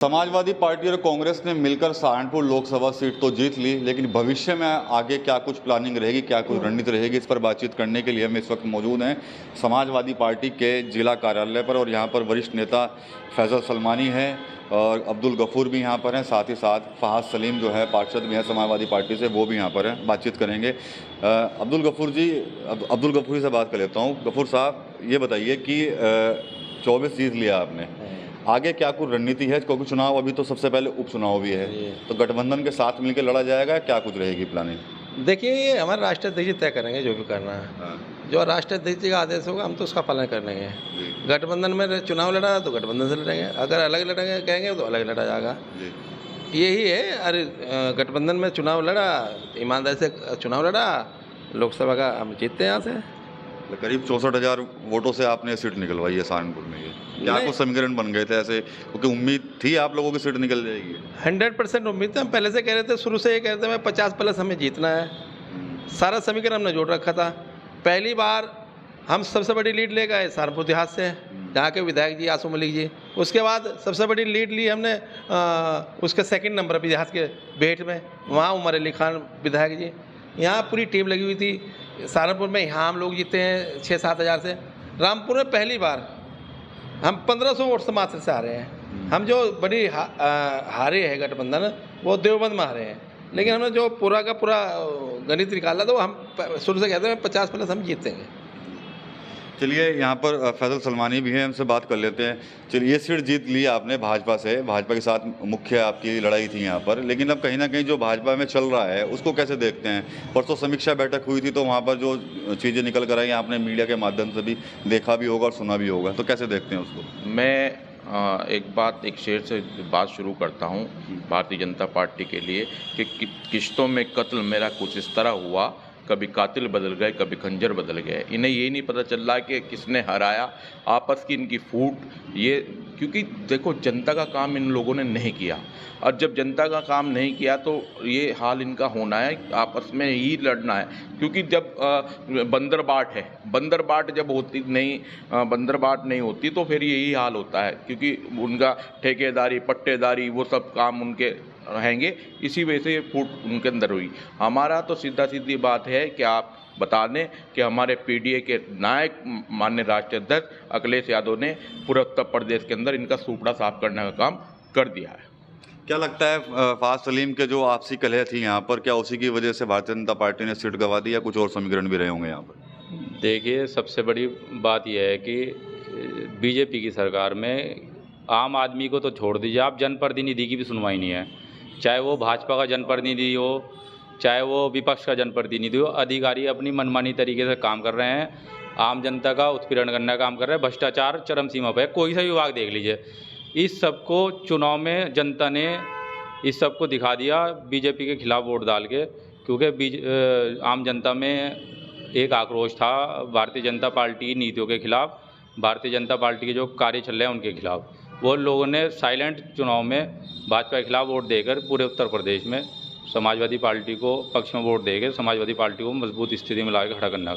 Samajwadi party और कांग्रेस ने मिलकर सहारनपुर लोकसभा सीट तो जीत ली, लेकिन भविष्य में आगे क्या कुछ प्लानिंग रहेगी, क्या कुछ रणनीति रहेगी, इस पर बातचीत करने के लिए हम इस वक्त मौजूद हैं समाजवादी पार्टी के जिला कार्यालय पर। और यहाँ पर वरिष्ठ नेता फैसल सलमानी हैं और अब्दुल गफूर भी यहाँ पर हैं, साथ ही साथ फहाद सलीम जो है पार्षद भी हैं समाजवादी पार्टी से, वो भी यहाँ पर हैं। बातचीत करेंगे। अब्दुल गफूर जी से बात कर लेता हूँ। गफूर साहब, ये बताइए कि 24 जीत लिया आपने, आगे क्या कुछ रणनीति है? क्योंकि चुनाव अभी तो सबसे पहले उपचुनाव भी है, तो गठबंधन के साथ मिलकर लड़ा जाएगा, क्या कुछ रहेगी प्लानिंग? देखिए, ये हमारे राष्ट्रीय अध्यक्ष तय करेंगे जो भी करना है। हाँ। जो राष्ट्रीय अध्यक्ष का आदेश होगा हम तो उसका पालन करेंगे। गठबंधन में चुनाव लड़ा तो गठबंधन से लड़ेंगे, अगर अलग लड़ेंगे कहेंगे तो अलग लड़ा जाएगा। यही है। अरे गठबंधन में चुनाव लड़ा, ईमानदारी से चुनाव लड़ा, लोकसभा का हम जीतते हैं यहाँ से। करीब 64,000 वोटों से आपने सीट निकलवाई है सहारनपुर में। ये क्या कुछ समीकरण बन गए थे ऐसे, क्योंकि उम्मीद थी आप लोगों की सीट निकल जाएगी? 100% उम्मीद है। हम पहले से कह रहे थे, शुरू से ये कह रहे थे मैं 50+ हमें जीतना है। सारा समीकरण हमने जोड़ रखा था। पहली बार हम सबसे बड़ी लीड ले गए सहारनपुर देहात से, जहाँ के विधायक जी आसू मलिक जी। उसके बाद सबसे बड़ी लीड ली हमने उसके सेकंड नंबर पर देहात के बेट में, वहाँ उमर अली खान विधायक जी। यहाँ पूरी टीम लगी हुई थी। सहारनपुर में यहाँ हम लोग जीते हैं 6-7 हज़ार से। रामपुर में पहली बार हम 1500 वोट से मात्र से हारे हैं। हम जो बड़ी हारे हैं गठबंधन, वो देवबंद में हारे हैं। लेकिन हमने जो पूरा का पूरा गणित निकाला तो हम शुरू से कहते हैं 50+ हम जीतेंगे। चलिए, यहाँ पर फैसल सलमानी भी हैं, हमसे बात कर लेते हैं। चलिए, ये सीट जीत ली आपने भाजपा से, भाजपा के साथ मुख्य आपकी लड़ाई थी यहाँ पर, लेकिन अब कहीं ना कहीं जो भाजपा में चल रहा है उसको कैसे देखते हैं? परसों समीक्षा बैठक हुई थी तो वहाँ पर जो चीज़ें निकल कर आई आपने मीडिया के माध्यम से भी देखा भी होगा और सुना भी होगा, तो कैसे देखते हैं उसको? मैं एक शेर से बात शुरू करता हूँ भारतीय जनता पार्टी के लिए कि किश्तों में कत्ल मेरा कुछ इस तरह हुआ, कभी कातिल बदल गए, कभी खंजर बदल गए। इन्हें ये नहीं पता चल रहा कि किसने हराया, आपस की इनकी फूट। ये क्योंकि देखो, जनता का काम इन लोगों ने नहीं किया, और जब जनता का काम नहीं किया तो ये हाल इनका होना है, आपस में ही लड़ना है। क्योंकि जब बंदरबाट है, बंदरबाट जब होती नहीं, बंदरबाट नहीं होती तो फिर यही हाल होता है, क्योंकि उनका ठेकेदारी, पट्टेदारी, वो सब काम उनके रहेंगे। इसी वजह से ये फूट उनके अंदर हुई। हमारा तो सीधा सीधी बात है कि आप बता दें कि हमारे पीडीए के नायक माननीय राष्ट्रीय अध्यक्ष अखिलेश यादव ने पूरे उत्तर प्रदेश के अंदर इनका सूपड़ा साफ करने का काम कर दिया है। क्या लगता है फहाद सलीम के जो आपसी कलह थी यहाँ पर, क्या उसी की वजह से भारतीय जनता पार्टी ने सीट गंवा दी या कुछ और समीकरण भी रहे होंगे यहाँ पर? देखिए, सबसे बड़ी बात यह है कि बीजेपी की सरकार में आम आदमी को तो छोड़ दीजिए, आप जनप्रतिनिधि की भी सुनवाई नहीं है। चाहे वो भाजपा का जनप्रतिनिधि हो, चाहे वो विपक्ष का जनप्रतिनिधि हो, अधिकारी अपनी मनमानी तरीके से काम कर रहे हैं, आम जनता का उत्पीड़न करने का काम कर रहे हैं। भ्रष्टाचार चरम सीमा पर है। कोई सा विभाग देख लीजिए, इस सबको चुनाव में जनता ने इस सबको दिखा दिया बीजेपी के खिलाफ वोट डाल के, क्योंकि आम जनता में एक आक्रोश था भारतीय जनता पार्टी की नीतियों के खिलाफ, भारतीय जनता पार्टी के जो कार्य चल रहे हैं उनके खिलाफ। वो लोगों ने साइलेंट चुनाव में भाजपा के खिलाफ वोट देकर पूरे उत्तर प्रदेश में समाजवादी पार्टी को पक्ष में वोट देकर समाजवादी पार्टी को मजबूत स्थिति में लाकर खड़ा करना।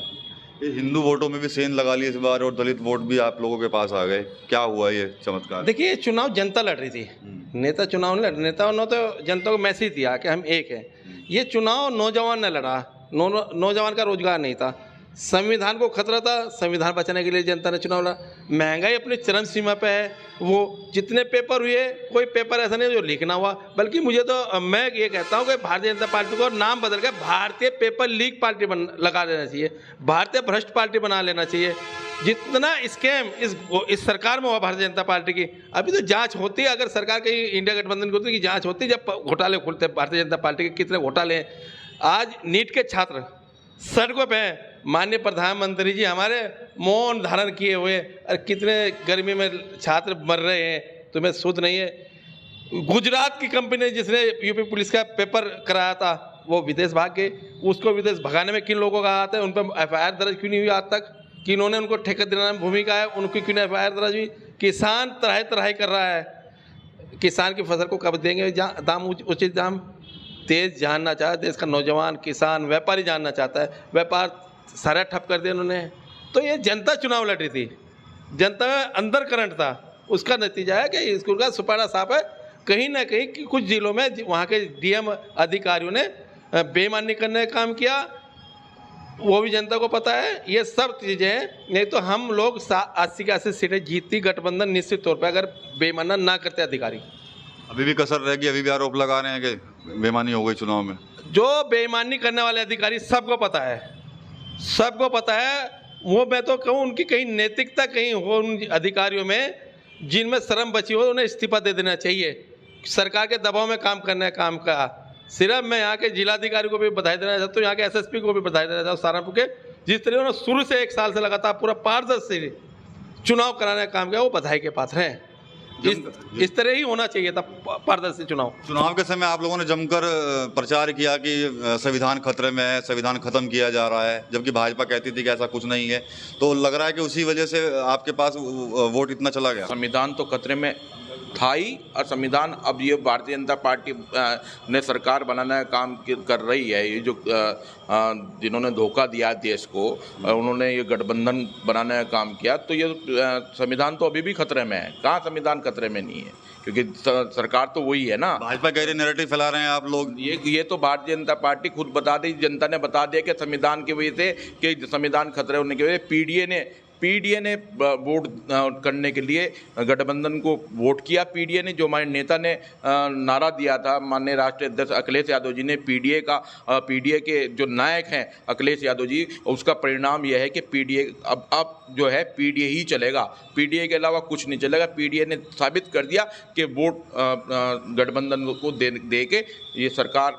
ये हिंदू वोटों में भी सेंध लगा ली इस बार, और दलित वोट भी आप लोगों के पास आ गए, क्या हुआ ये चमत्कार? देखिए, चुनाव जनता लड़ रही थी, नेता चुनाव नहीं लड़। नेताओं ने तो जनता को मैसेज दिया कि हम एक हैं। ये चुनाव नौजवान ने लड़ा, नौजवान का रोजगार नहीं था, संविधान को खतरा था, संविधान बचाने के लिए जनता ने चुनाव लड़ा। महंगाई अपनी चरम सीमा पे है। वो जितने पेपर हुए, कोई पेपर ऐसा नहीं जो लीक ना हुआ, बल्कि मुझे तो मैं ये कहता हूँ कि भारतीय जनता पार्टी को नाम बदल के भारतीय पेपर लीक पार्टी लगा देना चाहिए, भारतीय भ्रष्ट पार्टी बना लेना चाहिए। जितना स्कैम इस सरकार में हुआ भारतीय जनता पार्टी की, अभी तो जांच होती है। अगर सरकार की इंडिया गठबंधन की होती है कि जांच होती है, जब घोटाले खुलते भारतीय जनता पार्टी के कितने घोटाले हैं। आज नीट के छात्र सड़कों पे, माननीय प्रधानमंत्री जी हमारे मौन धारण किए हुए, और कितने गर्मी में छात्र मर रहे हैं, तुम्हें सुध नहीं है। गुजरात की कंपनी जिसने यूपी पुलिस का पेपर कराया था, वो विदेश भाग के, उसको विदेश भगाने में किन लोगों का हाथ है? उन पर FIR दर्ज क्यों नहीं हुई आज तक? कि इन्होंने उनको ठेका दिलाने में भूमिका है, उनकी क्यों नहीं FIR दर्ज हुई? किसान तराही कर रहा है, किसान की फसल को कब देंगे दाम, उचित दाम? देश जानना चाहता है, देश का नौजवान, किसान, व्यापारी जानना चाहता है। व्यापार सारा ठप कर दिया उन्होंने। तो ये जनता चुनाव लड़ रही थी, जनता में अंदर करंट था, उसका नतीजा है कि स्कूल का सुपारा साफ है। कहीं ना कहीं कुछ जिलों में वहाँ के डीएम अधिकारियों ने बेईमानी करने का काम किया, वो भी जनता को पता है। ये सब चीज़ें हैं, नहीं तो हम लोग 80 के 80 सीटें जीतती गठबंधन निश्चित तौर पर, अगर बेईमानी ना करते अधिकारी। अभी भी कसर रहेगी, अभी भी आरोप लगा रहे हैं कि बेईमानी हो गई चुनाव में। जो बेईमानी करने वाले अधिकारी सबको पता है, सबको पता है। वो मैं तो कहूँ उनकी कहीं नैतिकता कहीं हो उन अधिकारियों में, जिनमें शर्म बची हो, उन्हें इस्तीफा दे देना चाहिए। सरकार के दबाव में काम करने का काम का सिर्फ मैं यहाँ के जिलाधिकारी को भी बधाई देना चाहता हूँ, यहाँ के एसएसपी को भी बधाई देना चाहता हूँ सहारनपुर के, जिस तरह उन्होंने शुरू से 1 साल से लगातार पूरा पारदर्शी चुनाव कराने का काम किया, वो बधाई के पात्र हैं। इस तरह ही होना चाहिए था पारदर्शी चुनाव। चुनाव के समय आप लोगों ने जमकर प्रचार किया कि संविधान खतरे में है, संविधान खत्म किया जा रहा है, जबकि भाजपा कहती थी कि ऐसा कुछ नहीं है। तो लग रहा है कि उसी वजह से आपके पास वोट इतना चला गया। संविधान तो खतरे में था ही, और संविधान अब ये भारतीय जनता पार्टी ने सरकार बनाने का काम कर रही है। ये जो जिन्होंने धोखा दिया देश को, उन्होंने ये गठबंधन बनाने का काम किया, तो ये संविधान तो अभी भी खतरे में है। कहाँ संविधान खतरे में नहीं है, क्योंकि सरकार तो वही है ना। भाजपा कह रही नैरेटिव फैला रहे हैं आप लोग। ये तो भारतीय जनता पार्टी खुद बता दी, जनता ने बता दिया कि संविधान की वजह से, कि संविधान खतरे होने की वजह से पीडीए ने वोट करने के लिए गठबंधन को वोट किया। पीडीए ने, जो हमारे नेता ने नारा दिया था, माननीय राष्ट्रीय अध्यक्ष अखिलेश यादव जी ने, पीडीए के जो नायक हैं अखिलेश यादव जी, उसका परिणाम यह है कि पीडीए अब जो है पीडीए ही चलेगा, पीडीए के अलावा कुछ नहीं चलेगा। पीडीए ने साबित कर दिया कि वोट गठबंधन को दे के ये सरकार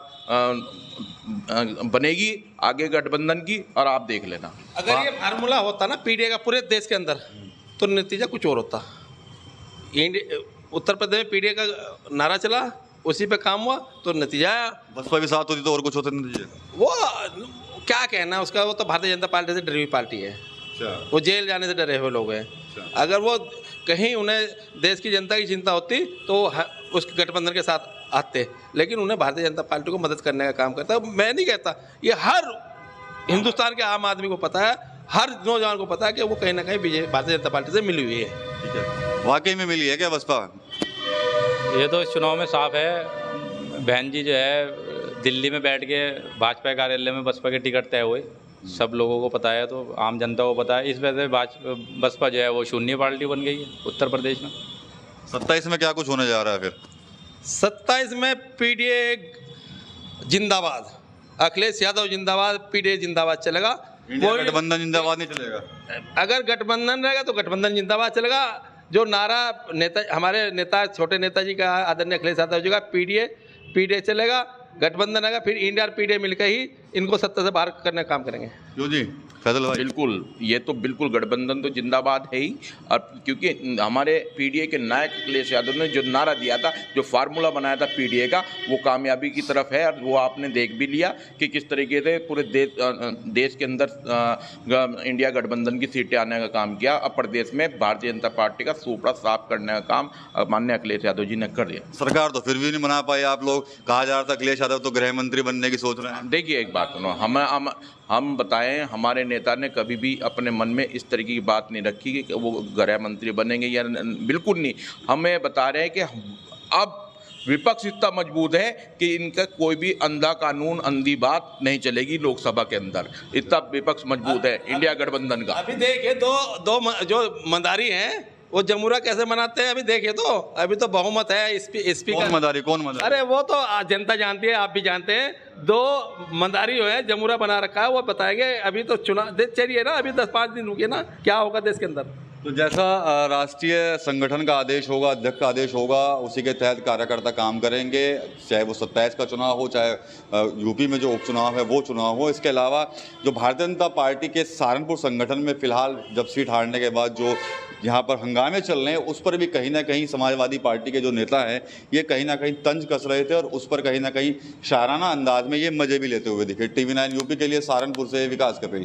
बनेगी आगे गठबंधन की, और आप देख लेना। अगर ये फार्मूला होता ना पीडीए का पूरे देश के अंदर, तो नतीजा कुछ और होता। उत्तर प्रदेश में पीडीए का नारा चला, उसी पे काम हुआ, तो नतीजा आया। बसपा भी साथ होती तो और कुछ होता नतीजे। वो क्या कहना है उसका, वो तो भारतीय जनता पार्टी से डरी हुई पार्टी है। वो जेल जाने से डरे हुए लोग हैं। अगर वो कहीं उन्हें देश की जनता की चिंता होती तो उस गठबंधन के साथ आते, लेकिन उन्हें भारतीय जनता पार्टी को मदद करने का काम करता है। मैं नहीं कहता, ये हर हिंदुस्तान के आम आदमी को पता है, हर नौजवान को पता है कि वो कहीं ना कहीं भारतीय जनता पार्टी से मिली हुई है। ठीक है, वाकई में मिली है क्या बसपा? ये तो इस चुनाव में साफ है। बहन जी जो है दिल्ली में बैठ के भाजपा कार्यालय में बसपा के टिकट तय हुए, सब लोगों को पता है, तो आम जनता को पता है। इस वजह से बसपा जो है वो शून्य पार्टी बन गई है उत्तर प्रदेश में। 27 में क्या कुछ होने जा रहा है फिर? 27 में पीडीए जिंदाबाद, अखिलेश यादव जिंदाबाद, पीडीए जिंदाबाद चलेगा। कोई गठबंधन जिंदाबाद नहीं चलेगा। अगर गठबंधन रहेगा तो गठबंधन जिंदाबाद चलेगा। जो नारा हमारे नेता, छोटे नेताजी का, आदरणीय अखिलेश यादव जी का, पीडीए चलेगा। गठबंधन आएगा, फिर इंडिया और पीडीए मिलकर ही इनको सत्ता से बाहर करने का काम करेंगे। क्यों जी फैजल भाई? बिल्कुल, ये तो बिल्कुल गठबंधन तो जिंदाबाद है ही। और क्योंकि हमारे पीडीए के नायक अखिलेश यादव ने जो नारा दिया था, जो फार्मूला बनाया था पीडीए का, वो कामयाबी की तरफ है। और वो आपने देख भी लिया कि किस तरीके से पूरे देश के अंदर इंडिया गठबंधन की सीटें आने का काम किया। अब प्रदेश में भारतीय जनता पार्टी का सूपड़ा साफ करने का काम माननीय अखिलेश यादव जी ने कर दिया। सरकार तो फिर भी नहीं बना पाई। आप लोग, कहा जा रहा था अखिलेश यादव तो गृह मंत्री बनने की सोच रहे हैं। देखिए, एक बात सुनो, हम बताएं, हमारे नेता ने कभी भी अपने मन में इस तरीके की बात नहीं रखी कि वो गृह मंत्री बनेंगे, या बिल्कुल नहीं। हमें बता रहे हैं कि अब विपक्ष इतना मजबूत है कि इनका कोई भी अंधा कानून, अंधी बात नहीं चलेगी लोकसभा के अंदर। इतना विपक्ष मजबूत है इंडिया गठबंधन का। अभी देखिए, दो जो मंदारी हैं वो जमुरा कैसे मनाते हैं, अभी देखिए। तो अभी तो बहुमत है एसपी कौन मदारी? अरे वो तो जनता जानती है, आप भी जानते हैं। 2 मंदारी जो है जमुरा बना रखा है, वो बताएंगे। अभी तो चुनाव चलिए ना, अभी 10-5 दिन रुकिए ना, क्या होगा देश के अंदर। तो जैसा राष्ट्रीय संगठन का आदेश होगा, अध्यक्ष का आदेश होगा, उसी के तहत कार्यकर्ता काम करेंगे। चाहे वो 27 का चुनाव हो, चाहे यूपी में जो उपचुनाव है वो चुनाव हो। इसके अलावा जो भारतीय जनता पार्टी के सहारनपुर संगठन में फिलहाल जब सीट हारने के बाद जो यहाँ पर हंगामे चल रहे हैं, उस पर भी कहीं ना कहीं समाजवादी पार्टी के जो नेता हैं ये कहीं ना कहीं तंज कस रहे थे, और उस पर कहीं ना कहीं शाराना अंदाज में ये मजे भी लेते हुए दिखे। TV9 यूपी के लिए सहारनपुर से विकास कर रही है।